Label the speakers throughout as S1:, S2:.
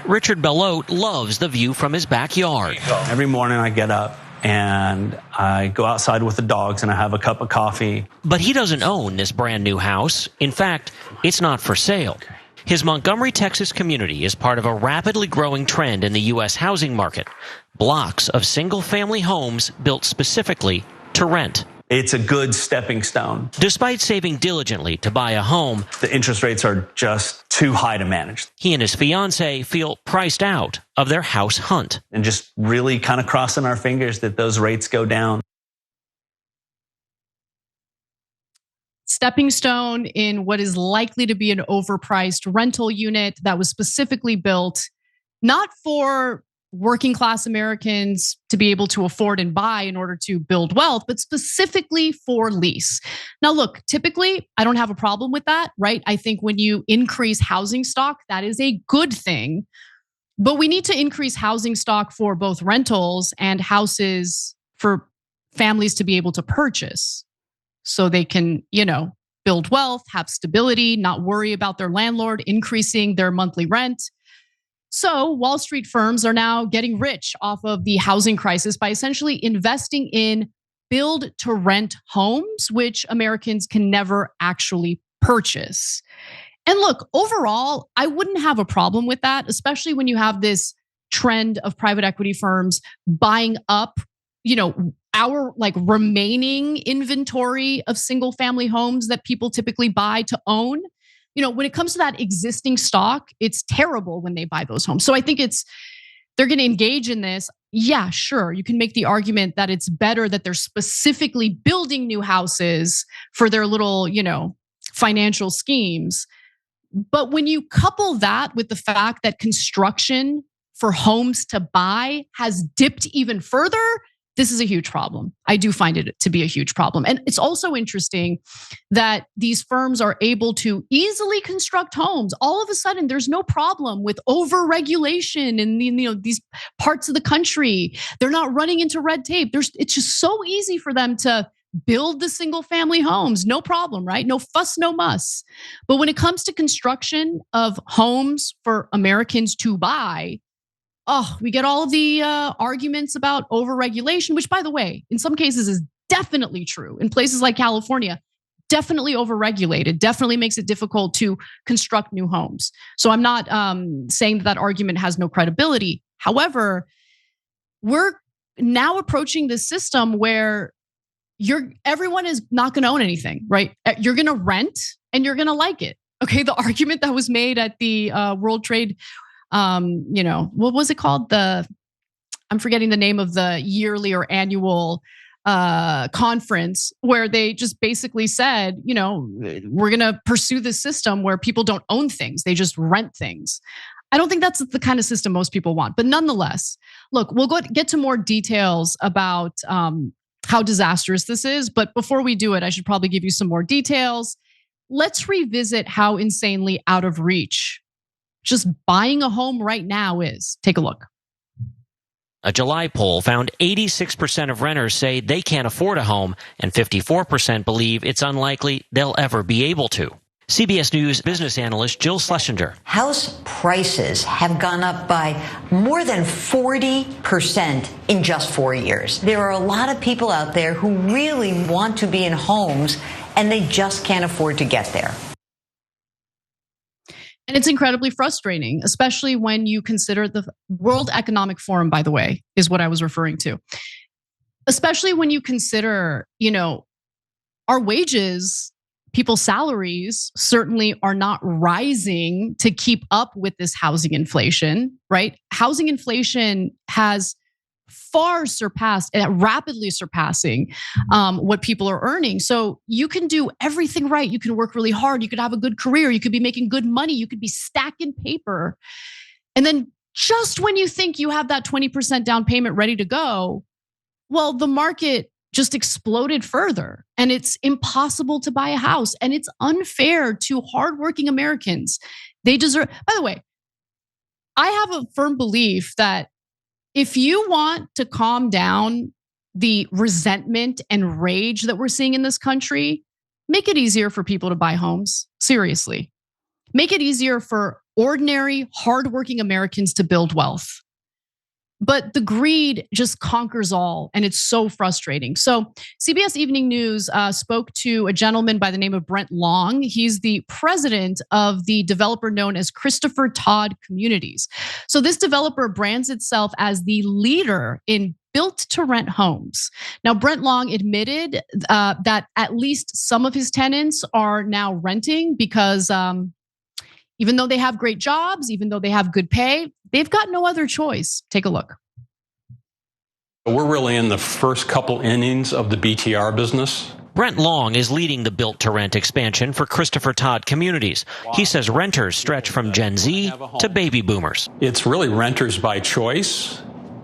S1: Richard Bellote loves the view from his backyard.
S2: Every morning I get up and I go outside with the dogs and I have a cup of coffee.
S1: But he doesn't own this brand new house. In fact, it's not for sale. His Montgomery, Texas community is part of a rapidly growing trend in the U.S. housing market. Blocks of single-family homes built specifically to rent.
S2: It's a good stepping stone.
S1: Despite saving diligently to buy a home,
S2: the interest rates are just too high to manage.
S1: He and his fiancée feel priced out of their house hunt.
S2: And just really kind of crossing our fingers that those rates go down.
S3: Stepping stone in what is likely to be an overpriced rental unit that was specifically built not for working class Americans to be able to afford and buy in order to build wealth, but specifically for lease. Now, look, typically, I don't have a problem with that, right? I think when you increase housing stock, that is a good thing. But we need to increase housing stock for both rentals and houses for families to be able to purchase so they can, build wealth, have stability, not worry about their landlord increasing their monthly rent. So Wall Street firms are now getting rich off of the housing crisis by essentially investing in build to rent homes, which Americans can never actually purchase. And look, overall, I wouldn't have a problem with that, especially when you have this trend of private equity firms buying up, our remaining inventory of single family homes that people typically buy to own. When it comes to that existing stock, it's terrible when they buy those homes. So I think they're going to engage in this. Yeah, sure. You can make the argument that it's better that they're specifically building new houses for their little, financial schemes. But when you couple that with the fact that construction for homes to buy has dipped even further, this is a huge problem. I do find it to be a huge problem. And it's also interesting that these firms are able to easily construct homes. All of a sudden, there's no problem with over-regulation in these parts of the country. They're not running into red tape. It's just so easy for them to build the single-family homes. No problem, right? No fuss, no muss. But when it comes to construction of homes for Americans to buy, we get all of the arguments about overregulation, which, by the way, in some cases is definitely true. In places like California, definitely overregulated, definitely makes it difficult to construct new homes. So I'm not saying that argument has no credibility. However, we're now approaching this system where everyone is not going to own anything, right? You're going to rent and you're going to like it. Okay, the argument that was made at the World Trade what was it called? I'm forgetting the name of the yearly or annual conference where they just basically said, we're going to pursue this system where people don't own things. They just rent things. I don't think that's the kind of system most people want. But nonetheless, look, we'll get to more details about how disastrous this is. But before we do it, I should probably give you some more details. Let's revisit how insanely out of reach just buying a home right now is. Take a look.
S1: A July poll found 86% of renters say they can't afford a home, and 54% believe it's unlikely they'll ever be able to. CBS News business analyst Jill Schlesinger.
S4: House prices have gone up by more than 40% in just 4 years. There are a lot of people out there who really want to be in homes, and they just can't afford to get there.
S3: And it's incredibly frustrating, especially when you consider the World Economic Forum, by the way, is what I was referring to. Especially when you consider, our wages, people's salaries certainly are not rising to keep up with this housing inflation, right? Housing inflation has far surpassed, rapidly surpassing what people are earning. So you can do everything right. You can work really hard. You could have a good career. You could be making good money. You could be stacking paper. And then just when you think you have that 20% down payment ready to go, well, the market just exploded further and it's impossible to buy a house. And it's unfair to hardworking Americans. They deserve, by the way, I have a firm belief that if you want to calm down the resentment and rage that we're seeing in this country, make it easier for people to buy homes. Seriously. make it easier for ordinary, hardworking Americans to build wealth. But the greed just conquers all, and it's so frustrating. So CBS Evening News spoke to a gentleman by the name of Brent Long. He's the president of the developer known as Christopher Todd Communities. So this developer brands itself as the leader in built-to-rent homes. Now, Brent Long admitted that at least some of his tenants are now renting because even though they have great jobs, even though they have good pay, they've got no other choice. Take a look.
S5: We're really in the first couple innings of the BTR business.
S1: Brent Long is leading the built-to-rent expansion for Christopher Todd Communities. He says renters stretch from Gen Z to baby boomers.
S5: It's really renters by choice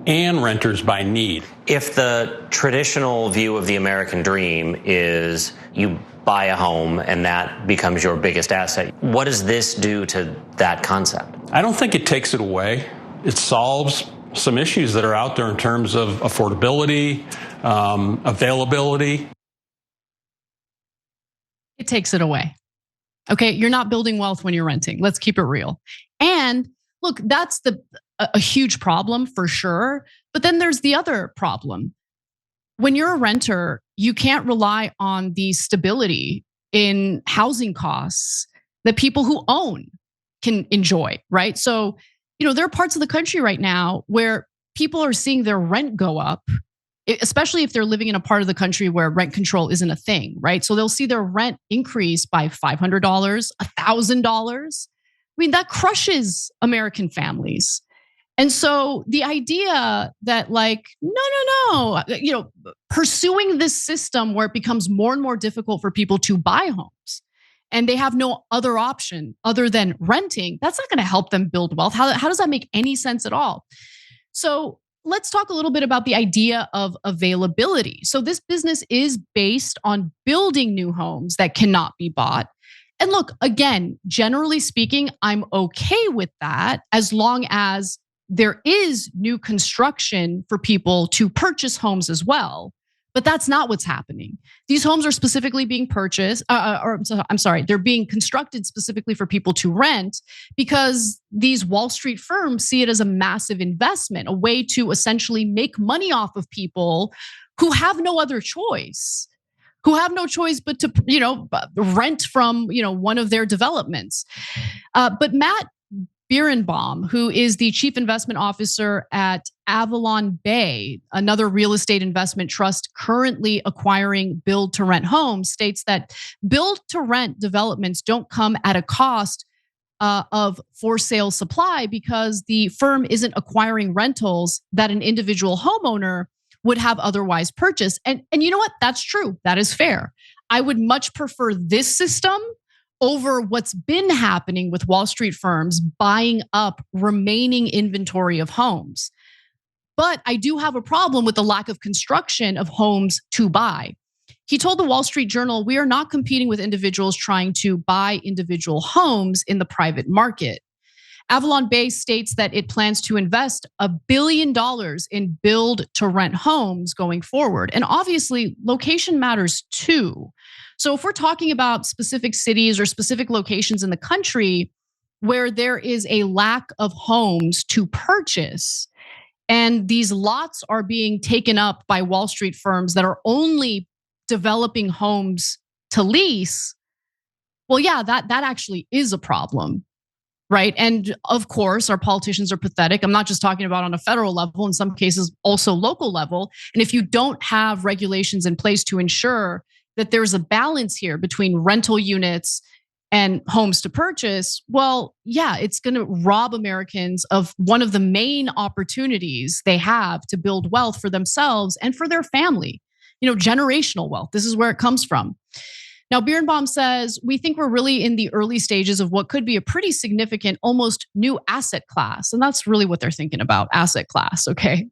S5: and renters by need.
S6: If the traditional view of the American dream is you buy a home and that becomes your biggest asset, what does this do to that concept?
S5: I don't think it takes it away. It solves some issues that are out there in terms of affordability, availability.
S3: It takes it away. Okay, you're not building wealth when you're renting. Let's keep it real. And look, that's a huge problem for sure. But then there's the other problem. When you're a renter, you can't rely on the stability in housing costs that people who own can enjoy, right? So, there are parts of the country right now where people are seeing their rent go up, especially if they're living in a part of the country where rent control isn't a thing, right? So they'll see their rent increase by $500, $1,000. I mean, that crushes American families. And so the idea that no, pursuing this system where it becomes more and more difficult for people to buy homes and they have no other option other than renting, that's not going to help them build wealth. How does that make any sense at all? So let's talk a little bit about the idea of availability. So this business is based on building new homes that cannot be bought. And look, again, generally speaking, I'm okay with that as long as there is new construction for people to purchase homes as well. But that's not what's happening. These homes are specifically being purchased, they're being constructed specifically for people to rent because these Wall Street firms see it as a massive investment, a way to essentially make money off of people who have no other choice, but to, rent from, one of their developments. But Matt Birnbaum, who is the chief investment officer at Avalon Bay, another real estate investment trust currently acquiring build-to-rent homes, states that build-to-rent developments don't come at a cost of for-sale supply because the firm isn't acquiring rentals that an individual homeowner would have otherwise purchased. And you know what? That's true. That is fair. I would much prefer this system over what's been happening with Wall Street firms buying up remaining inventory of homes. But I do have a problem with the lack of construction of homes to buy. He told the Wall Street Journal, "We are not competing with individuals trying to buy individual homes in the private market." Avalon Bay states that it plans to invest $1 billion in build-to-rent homes going forward. And obviously, location matters too. So if we're talking about specific cities or specific locations in the country where there is a lack of homes to purchase, and these lots are being taken up by Wall Street firms that are only developing homes to lease, well, yeah, that actually is a problem. Right. And of course, our politicians are pathetic. I'm not just talking about on a federal level, in some cases, also local level. And if you don't have regulations in place to ensure that there's a balance here between rental units and homes to purchase, well, yeah, it's going to rob Americans of one of the main opportunities they have to build wealth for themselves and for their family. Generational wealth. This is where it comes from. Now, Birnbaum says, "We think we're really in the early stages of what could be a pretty significant, almost new asset class." And that's really what they're thinking about, asset class, okay?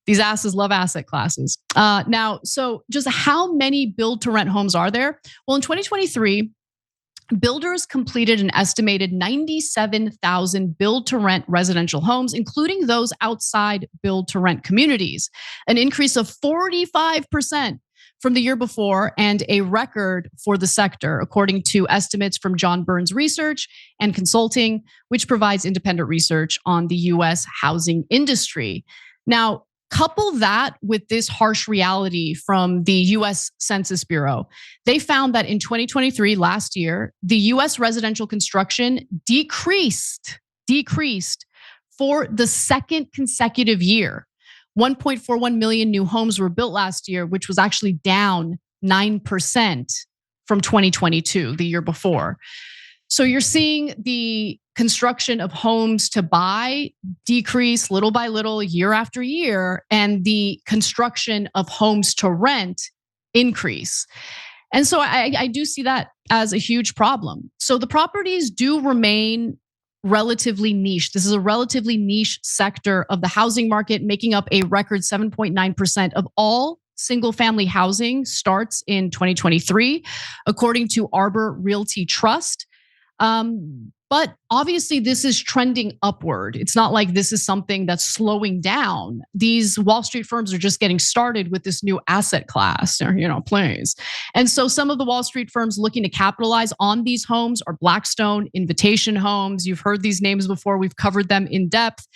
S3: These asses love asset classes. Now, so just how many build-to-rent homes are there? Well, in 2023, builders completed an estimated 97,000 build-to-rent residential homes, including those outside build-to-rent communities, an increase of 45% from the year before and a record for the sector, according to estimates from John Burns Research and Consulting, which provides independent research on the US housing industry. Now, couple that with this harsh reality from the US Census Bureau. They found that in 2023, last year, the US residential construction decreased for the second consecutive year. 1.41 million new homes were built last year, which was actually down 9% from 2022, the year before. So you're seeing the construction of homes to buy decrease little by little, year after year, and the construction of homes to rent increase. And so I do see that as a huge problem. So the properties do remain relatively niche. This is a relatively niche sector of the housing market, making up a record 7.9% of all single family housing starts in 2023, according to Arbor Realty Trust. But obviously, this is trending upward. It's not like this is something that's slowing down. These Wall Street firms are just getting started with this new asset class, plays. And so some of the Wall Street firms looking to capitalize on these homes are Blackstone, Invitation Homes. You've heard these names before. We've covered them in depth.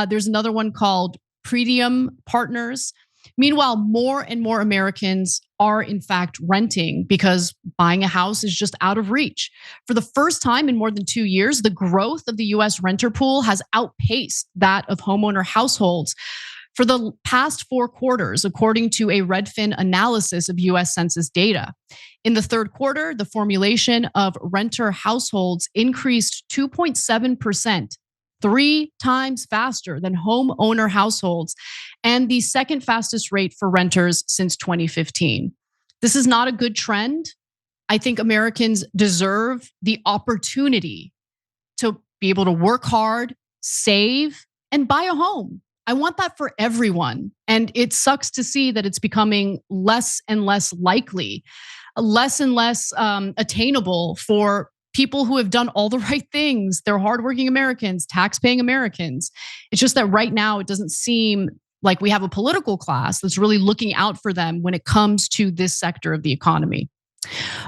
S3: There's another one called Pretium Partners. Meanwhile, more and more Americans are in fact renting because buying a house is just out of reach. For the first time in more than 2 years, the growth of the US renter pool has outpaced that of homeowner households for the past 4 quarters, according to a Redfin analysis of US Census data. In the third quarter, the formulation of renter households increased 2.7%. 3 times faster than homeowner households, and the second fastest rate for renters since 2015. This is not a good trend. I think Americans deserve the opportunity to be able to work hard, save, and buy a home. I want that for everyone. And it sucks to see that it's becoming less and less likely, less and less attainable for people who have done all the right things. They're hardworking Americans, tax-paying Americans. It's just that right now it doesn't seem like we have a political class that's really looking out for them when it comes to this sector of the economy.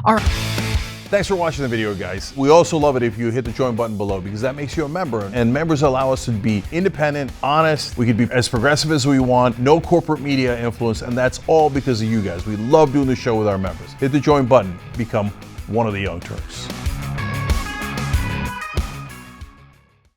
S3: All right.
S7: Thanks for watching the video, guys. We also love it if you hit the join button below because that makes you a member, and members allow us to be independent, honest. We can be as progressive as we want, no corporate media influence, and that's all because of you guys. We love doing the show with our members. Hit the join button, become one of the Young Turks.